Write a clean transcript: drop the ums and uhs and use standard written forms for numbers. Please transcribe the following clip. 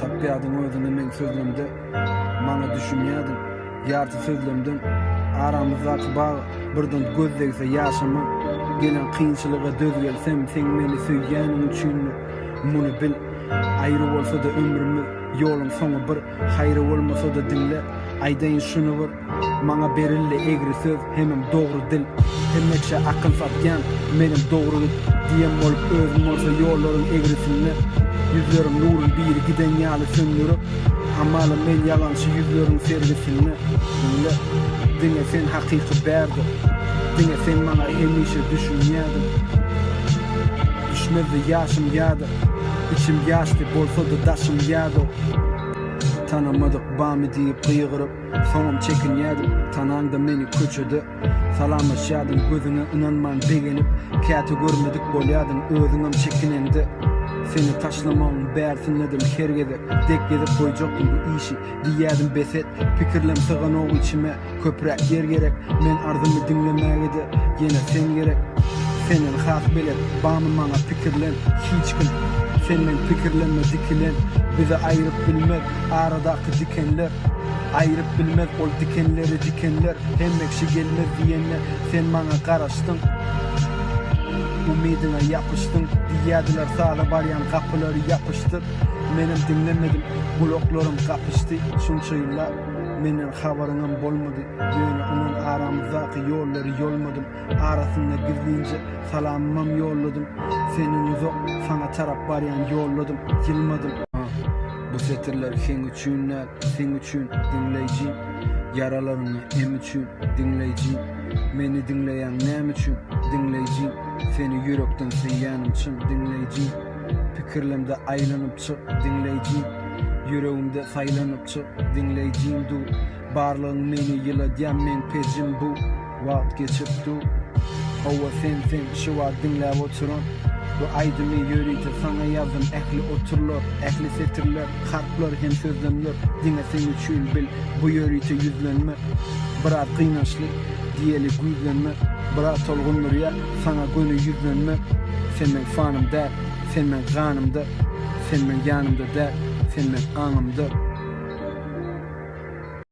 Tapýadym özüne men sözlemde maňa düşünýädim. Ýarty sözlemden aramyzdaky bagy birden gözdegse ýaşamy gelen kynçylyga dözgelsem sen meni söýgäniň üçin muny bil. Aýry bolsa da ömrümi ýolum soňy bir haýry bolmasa da dinle. Aýdaýyn şunu bir maňa berildi egri söz hemem dogry dil. Hemmekçe akyl satýan menim dogry diýen bolup özüm bolsa ýollaryň egrisinde yüzlerim nurun biri giden ýaly söndürüp amaly men ýalançy yüzleriň sergisinde dinle sen hakyky berdi dinle sen maňa hemişe düşünýädin düşmedi ýaşym ýady içim ýaşdy bolsa da daşym ýady tanamadyk bamy diýip gyýgyryp soňam çekinýädim tanaňda meni köçedi salamlaşýadym gözüňe inanman begenip käte görmedik bolýadym özüňem çekinendi seni taşlamam bärsin dedim hergede dek gedip koyjaktım bu işi diýädim beset pikirlem sygan o içime köpräk yer gerek men ardymy dinlemäge ýene sen gerek senin has bilen bamy maňa pikirlen hiç kim senden pikirlenme dikilen bize aýryp bilmek aradaky dikenler aýryp bilmek ol dikenleri dikenler hemmekşi gelmez diýenler sen maňa garaşdyň umidine yapıştın diýädiler sağda baryan kapıları yapıştır menim dinlemedim bloklarım kapıştı şunça ýyllar menen habaryňam bolmady ýöne onun aramyzdaky ýolları ýolmadım arasynda gizlince salamymam ýolladym senin uzak sana tarap baryan ýolladym ýylmadım bu setirler sen üçin dinleýji yaralaryny em üçin dinleýji meni dinleýän näme üçin dinleýji seni yürekden seýýänim üçin dinleýji pikirlemde aýlanyp çyk dinleýji yüreğimde saýlanyp çyk dinleýjim du barlygyň meni ýyladýan men pejim bu wagt geçipdi owa sen şu wagt dinläp oturan bu aýdymy ýörüýte sana ýazdym ähli oturlar ähli setirler harplar hem sözlemler diňe sen üçin bil bu ýörüýte ýüzlenme birat gynançly diýeli güýlenme birat tolgunlar ýa sana göni ýüzlenme sen men fanymda sen men ganymda sen men ýanymda da sen men aňymda